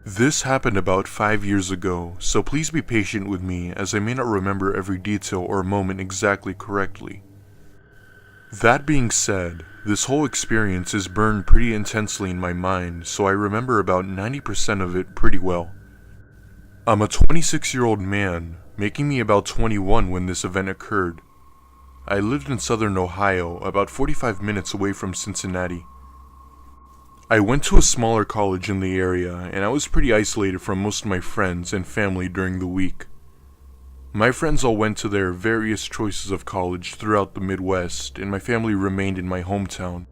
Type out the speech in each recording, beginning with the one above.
This happened about 5 years ago, so please be patient with me as I may not remember every detail or moment exactly correctly. That being said, this whole experience is burned pretty intensely in my mind, so I remember about 90% of it pretty well. I'm a 26-year-old man, making me about 21 when this event occurred. I lived in southern Ohio, about 45 minutes away from Cincinnati. I went to a smaller college in the area, and I was pretty isolated from most of my friends and family during the week. My friends all went to their various choices of college throughout the Midwest, and my family remained in my hometown.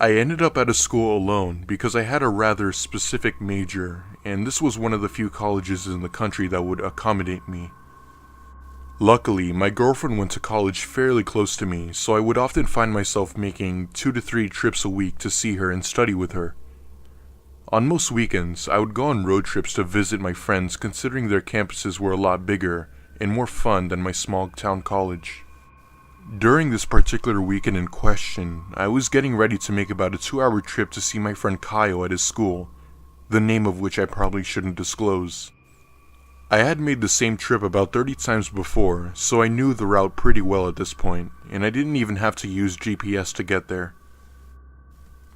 I ended up at a school alone because I had a rather specific major, and this was one of the few colleges in the country that would accommodate me. Luckily, my girlfriend went to college fairly close to me, so I would often find myself making 2 to 3 trips a week to see her and study with her. On most weekends, I would go on road trips to visit my friends considering their campuses were a lot bigger and more fun than my small town college. During this particular weekend in question, I was getting ready to make about a 2-hour trip to see my friend Kyle at his school, the name of which I probably shouldn't disclose. I had made the same trip about 30 times before, so I knew the route pretty well at this point, and I didn't even have to use GPS to get there.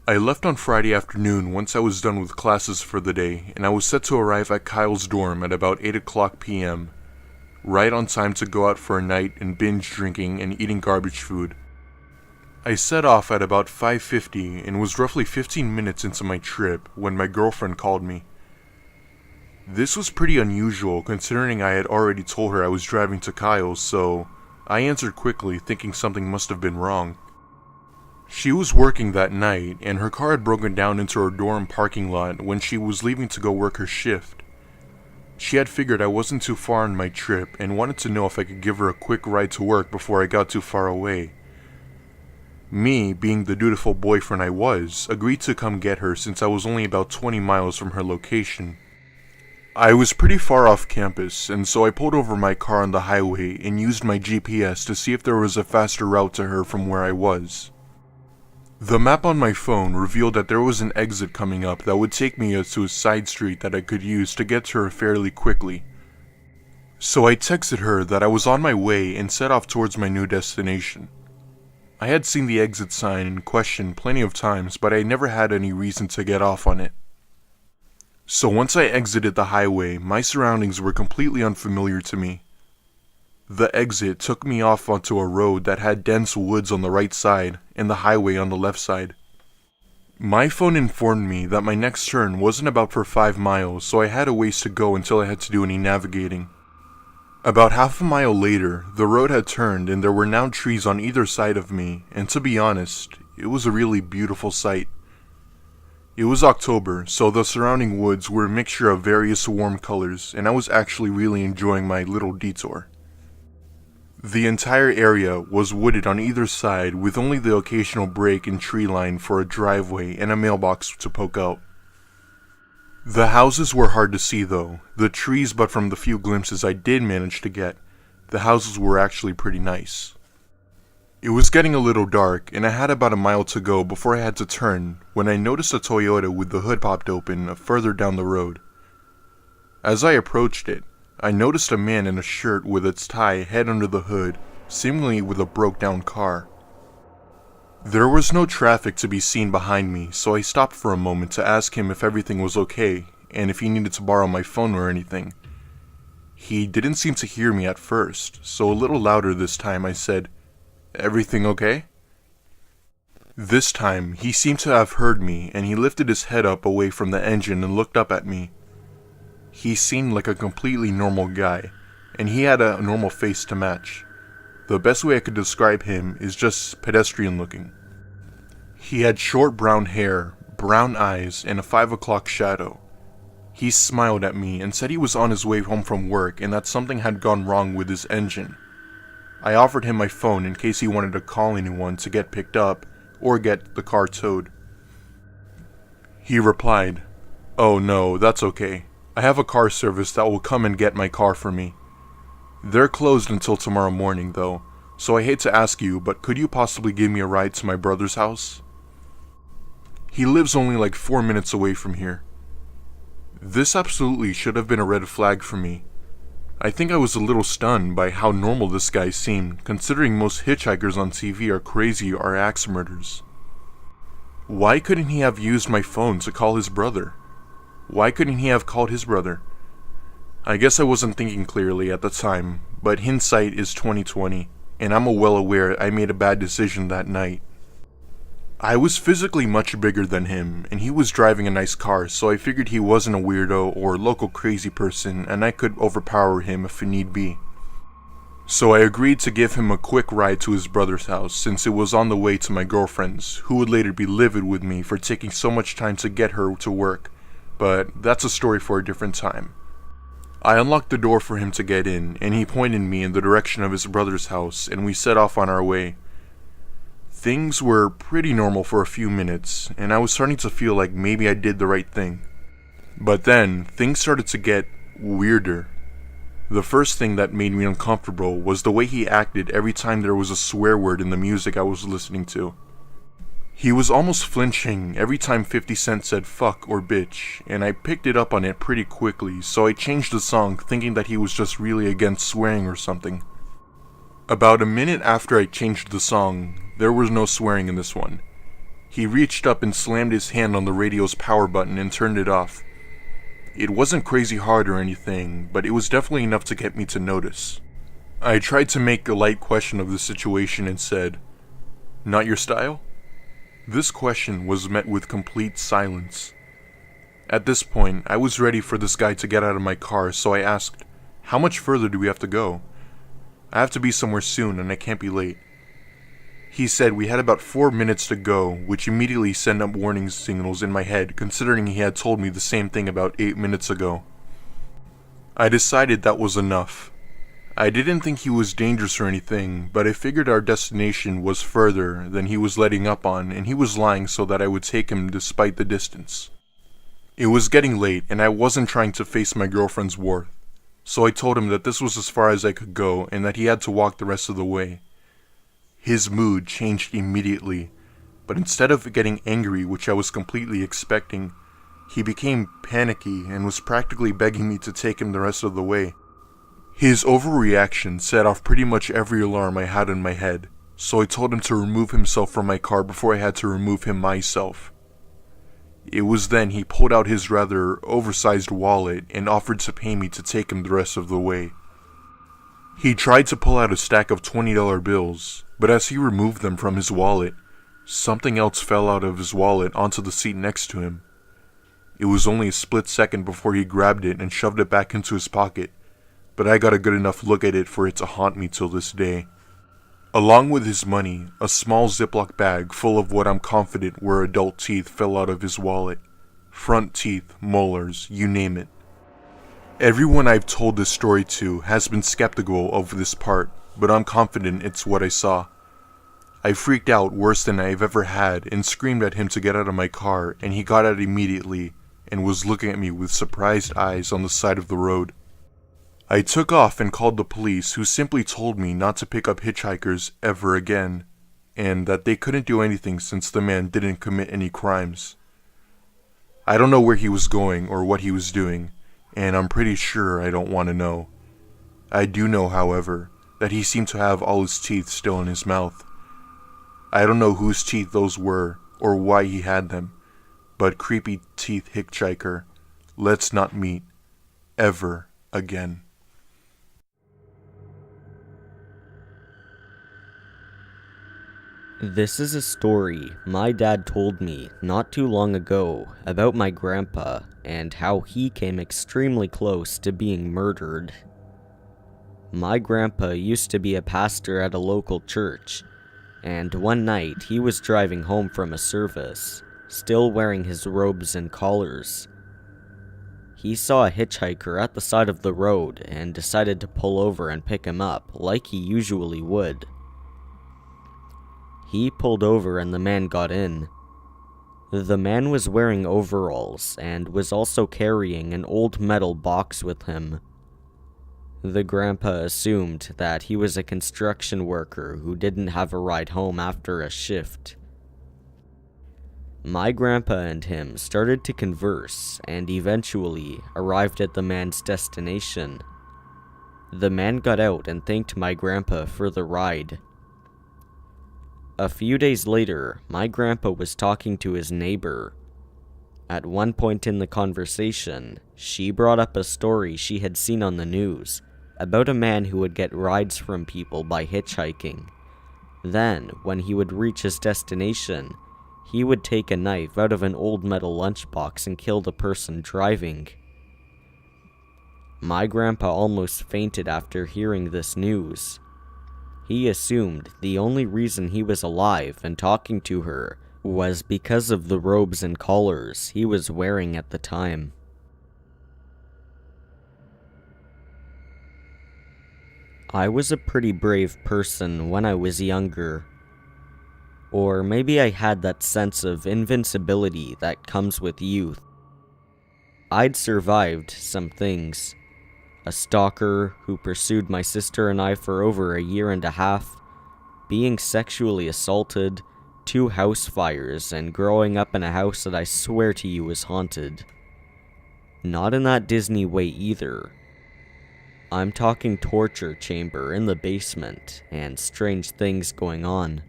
I left on Friday afternoon once I was done with classes for the day, and I was set to arrive at Kyle's dorm at about 8 o'clock p.m., right on time to go out for a night and binge drinking and eating garbage food. I set off at about 5:50 and was roughly 15 minutes into my trip when my girlfriend called me. This was pretty unusual considering I had already told her I was driving to Kyle's, so I answered quickly thinking something must have been wrong. She was working that night and her car had broken down into her dorm parking lot when she was leaving to go work her shift. She had figured I wasn't too far on my trip and wanted to know if I could give her a quick ride to work before I got too far away. Me, being the dutiful boyfriend I was, agreed to come get her since I was only about 20 miles from her location. I was pretty far off campus, and so I pulled over my car on the highway and used my GPS to see if there was a faster route to her from where I was. The map on my phone revealed that there was an exit coming up that would take me to a side street that I could use to get to her fairly quickly. So I texted her that I was on my way and set off towards my new destination. I had seen the exit sign in question plenty of times, but I never had any reason to get off on it. So once I exited the highway, my surroundings were completely unfamiliar to me. The exit took me off onto a road that had dense woods on the right side and the highway on the left side. My phone informed me that my next turn wasn't about for 5 miles, so I had a ways to go until I had to do any navigating. About half a mile later, the road had turned and there were now trees on either side of me, and to be honest, it was a really beautiful sight. It was October, so the surrounding woods were a mixture of various warm colors, and I was actually really enjoying my little detour. The entire area was wooded on either side with only the occasional break in tree line for a driveway and a mailbox to poke out. The houses were hard to see though, the trees, but from the few glimpses I did manage to get, the houses were actually pretty nice. It was getting a little dark, and I had about a mile to go before I had to turn when I noticed a Toyota with the hood popped open further down the road. As I approached it, I noticed a man in a shirt with its tie head under the hood, seemingly with a broke-down car. There was no traffic to be seen behind me, so I stopped for a moment to ask him if everything was okay and if he needed to borrow my phone or anything. He didn't seem to hear me at first, so a little louder this time I said, "Everything okay?" This time, he seemed to have heard me, and he lifted his head up away from the engine and looked up at me. He seemed like a completely normal guy, and he had a normal face to match. The best way I could describe him is just pedestrian looking. He had short brown hair, brown eyes, and a 5 o'clock shadow. He smiled at me and said he was on his way home from work and that something had gone wrong with his engine. I offered him my phone in case he wanted to call anyone to get picked up or get the car towed. He replied, "Oh no, that's okay. I have a car service that will come and get my car for me. They're closed until tomorrow morning though, so I hate to ask you, but could you possibly give me a ride to my brother's house? He lives only like 4 minutes away from here." This absolutely should have been a red flag for me. I think I was a little stunned by how normal this guy seemed, considering most hitchhikers on TV are crazy or axe murders. Why couldn't he have used my phone to call his brother? Why couldn't he have called his brother? I guess I wasn't thinking clearly at the time, but hindsight is 20/20, and I'm well aware I made a bad decision that night. I was physically much bigger than him, and he was driving a nice car, so I figured he wasn't a weirdo or local crazy person, and I could overpower him if need be. So I agreed to give him a quick ride to his brother's house, since it was on the way to my girlfriend's, who would later be livid with me for taking so much time to get her to work, but that's a story for a different time. I unlocked the door for him to get in, and he pointed me in the direction of his brother's house, and we set off on our way. Things were pretty normal for a few minutes, and I was starting to feel like maybe I did the right thing. But then, things started to get weirder. The first thing that made me uncomfortable was the way he acted every time there was a swear word in the music I was listening to. He was almost flinching every time 50 Cent said fuck or bitch, and I picked it up on it pretty quickly, so I changed the song thinking that he was just really against swearing or something. About a minute after I changed the song, there was no swearing in this one. He reached up and slammed his hand on the radio's power button and turned it off. It wasn't crazy hard or anything, but it was definitely enough to get me to notice. I tried to make a light question of the situation and said, "Not your style?" This question was met with complete silence. At this point, I was ready for this guy to get out of my car, so I asked, "How much further do we have to go? I have to be somewhere soon and I can't be late." He said we had about 4 minutes to go, which immediately sent up warning signals in my head, considering he had told me the same thing about 8 minutes ago. I decided that was enough. I didn't think he was dangerous or anything, but I figured our destination was further than he was letting up on, and he was lying so that I would take him despite the distance. It was getting late, and I wasn't trying to face my girlfriend's wrath, so I told him that this was as far as I could go, and that he had to walk the rest of the way. His mood changed immediately, but instead of getting angry, which I was completely expecting, he became panicky and was practically begging me to take him the rest of the way. His overreaction set off pretty much every alarm I had in my head, so I told him to remove himself from my car before I had to remove him myself. It was then he pulled out his rather oversized wallet and offered to pay me to take him the rest of the way. He tried to pull out a stack of $20 bills, but as he removed them from his wallet, something else fell out of his wallet onto the seat next to him. It was only a split second before he grabbed it and shoved it back into his pocket, but I got a good enough look at it for it to haunt me till this day. Along with his money, a small Ziploc bag full of what I'm confident were adult teeth fell out of his wallet. Front teeth, molars, you name it. Everyone I've told this story to has been skeptical of this part, but I'm confident it's what I saw. I freaked out worse than I've ever had and screamed at him to get out of my car, and he got out immediately and was looking at me with surprised eyes on the side of the road. I took off and called the police, who simply told me not to pick up hitchhikers ever again, and that they couldn't do anything since the man didn't commit any crimes. I don't know where he was going or what he was doing, and I'm pretty sure I don't want to know. I do know, however, that he seemed to have all his teeth still in his mouth. I don't know whose teeth those were or why he had them, but creepy teeth hitchhiker, let's not meet ever again. This is a story my dad told me not too long ago about my grandpa and how he came extremely close to being murdered. My grandpa used to be a pastor at a local church, and one night he was driving home from a service, still wearing his robes and collars. He saw a hitchhiker at the side of the road and decided to pull over and pick him up like he usually would. He pulled over and the man got in. The man was wearing overalls and was also carrying an old metal box with him. The grandpa assumed that he was a construction worker who didn't have a ride home after a shift. My grandpa and him started to converse and eventually arrived at the man's destination. The man got out and thanked my grandpa for the ride. A few days later, my grandpa was talking to his neighbor. At one point in the conversation, she brought up a story she had seen on the news about a man who would get rides from people by hitchhiking. Then, when he would reach his destination, he would take a knife out of an old metal lunchbox and kill the person driving. My grandpa almost fainted after hearing this news. He assumed the only reason he was alive and talking to her was because of the robes and collars he was wearing at the time. I was a pretty brave person when I was younger. Or maybe I had that sense of invincibility that comes with youth. I'd survived some things. A stalker who pursued my sister and I for over a year and a half, being sexually assaulted, 2 house fires, and growing up in a house that I swear to you is haunted. Not in that Disney way either. I'm talking torture chamber in the basement, and strange things going on.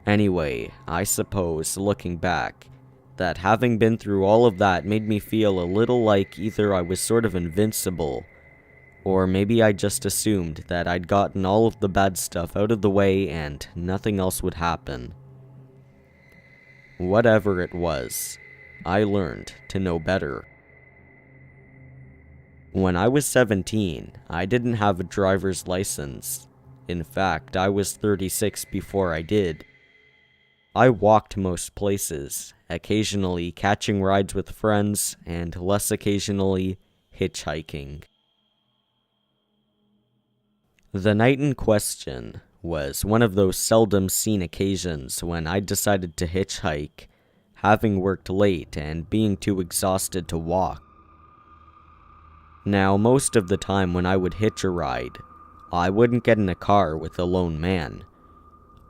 Anyway, I suppose, looking back, that having been through all of that made me feel a little like either I was sort of invincible, or maybe I just assumed that I'd gotten all of the bad stuff out of the way and nothing else would happen. Whatever it was, I learned to know better. When I was 17, I didn't have a driver's license. In fact, I was 36 before I did. I walked most places, occasionally catching rides with friends, and less occasionally, hitchhiking. The night in question was one of those seldom seen occasions when I decided to hitchhike, having worked late and being too exhausted to walk. Now, most of the time when I would hitch a ride, I wouldn't get in a car with a lone man.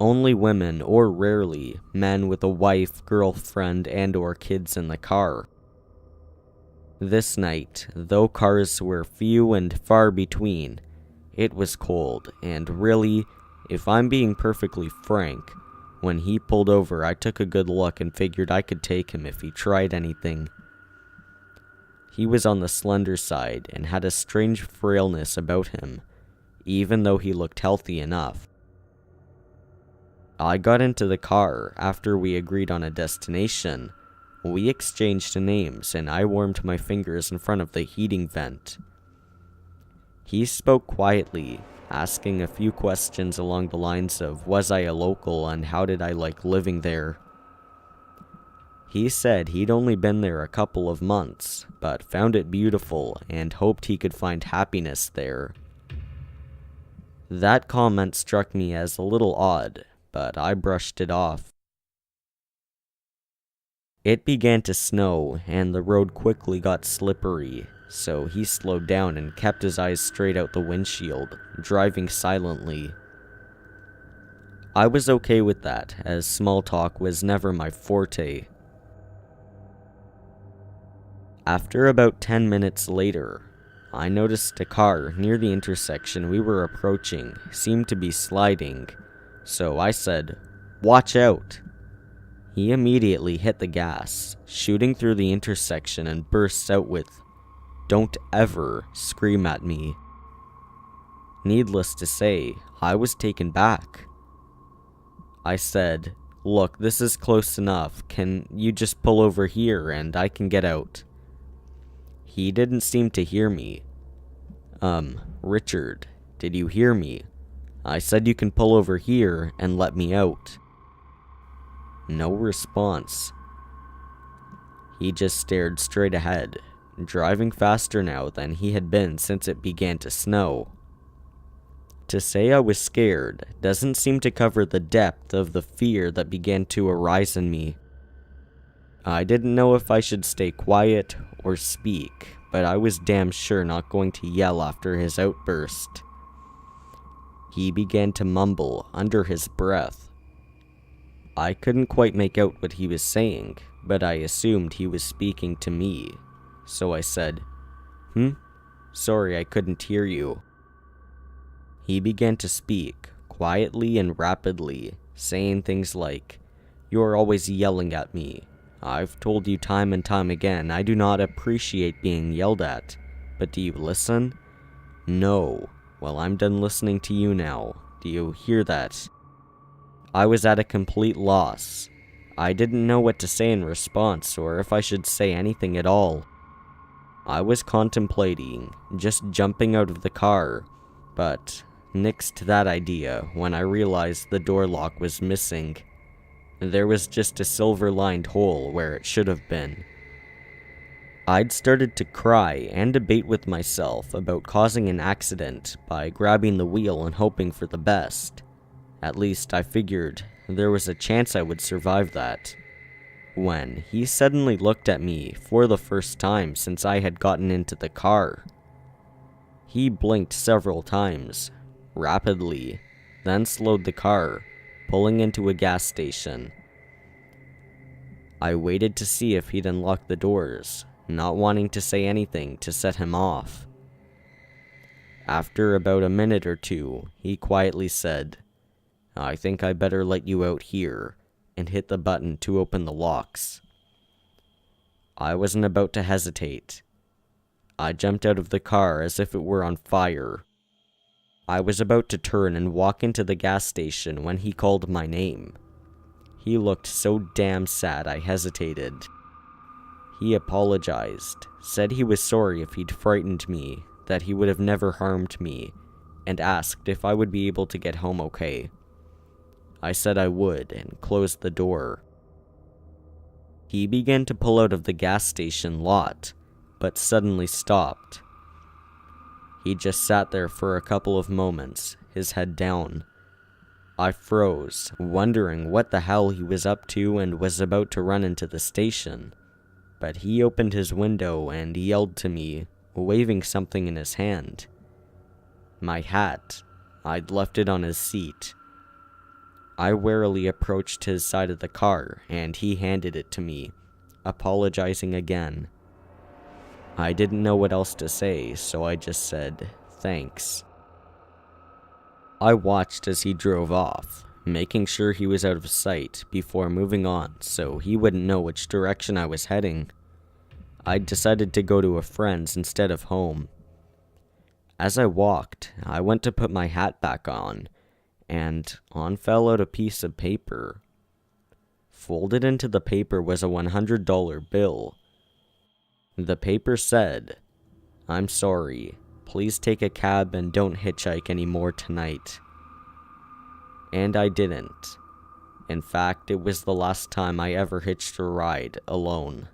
Only women, or rarely, men with a wife, girlfriend, and or kids in the car. This night, though cars were few and far between, it was cold, and really, if I'm being perfectly frank, when he pulled over I took a good look and figured I could take him if he tried anything. He was on the slender side and had a strange frailness about him, even though he looked healthy enough. I got into the car after we agreed on a destination. We exchanged names and I warmed my fingers in front of the heating vent. He spoke quietly, asking a few questions along the lines of was I a local and how did I like living there. He said he'd only been there a couple of months, but found it beautiful and hoped he could find happiness there. That comment struck me as a little odd, but I brushed it off. It began to snow, and the road quickly got slippery, so he slowed down and kept his eyes straight out the windshield, driving silently. I was okay with that, as small talk was never my forte. After about 10 minutes later, I noticed a car near the intersection we were approaching seemed to be sliding, so I said, "Watch out!" He immediately hit the gas, shooting through the intersection and bursts out with, "Don't ever scream at me." Needless to say, I was taken back. I said, "Look, this is close enough. Can you just pull over here and I can get out?" He didn't seem to hear me. Richard, did you hear me? I said you can pull over here and let me out." No response. He just stared straight ahead, driving faster now than he had been since it began to snow. To say I was scared doesn't seem to cover the depth of the fear that began to arise in me. I didn't know if I should stay quiet or speak, but I was damn sure not going to yell after his outburst. He began to mumble under his breath. I couldn't quite make out what he was saying, but I assumed he was speaking to me. So I said, Sorry, I couldn't hear you. He began to speak, quietly and rapidly, saying things like, "You're always yelling at me. I've told you time and time again, I do not appreciate being yelled at. But do you listen? No. Well, I'm done listening to you now. Do you hear that?" I was at a complete loss. I didn't know what to say in response, or if I should say anything at all. I was contemplating just jumping out of the car, but nixed that idea when I realized the door lock was missing. There was just a silver-lined hole where it should have been. I'd started to cry and debate with myself about causing an accident by grabbing the wheel and hoping for the best. At least I figured there was a chance I would survive that. When he suddenly looked at me for the first time since I had gotten into the car. He blinked several times, rapidly, then slowed the car, pulling into a gas station. I waited to see if he'd unlock the doors, not wanting to say anything to set him off. After about a minute or two, he quietly said, "I think I better let you out here," and hit the button to open the locks. I wasn't about to hesitate. I jumped out of the car as if it were on fire. I was about to turn and walk into the gas station when he called my name. He looked so damn sad I hesitated. He apologized, said he was sorry if he'd frightened me, that he would have never harmed me, and asked if I would be able to get home okay. I said I would and closed the door. He began to pull out of the gas station lot, but suddenly stopped. He just sat there for a couple of moments, his head down. I froze, wondering what the hell he was up to and was about to run into the station. But he opened his window and yelled to me, waving something in his hand. My hat. I'd left it on his seat. I warily approached his side of the car, and he handed it to me, apologizing again. I didn't know what else to say, so I just said, "Thanks." I watched as he drove off, making sure he was out of sight before moving on so he wouldn't know which direction I was heading. I'd decided to go to a friend's instead of home. As I walked, I went to put my hat back on, and on fell out a piece of paper. Folded into the paper was a $100 bill. The paper said, "I'm sorry. Please take a cab and don't hitchhike anymore tonight." And I didn't. In fact, it was the last time I ever hitched a ride alone.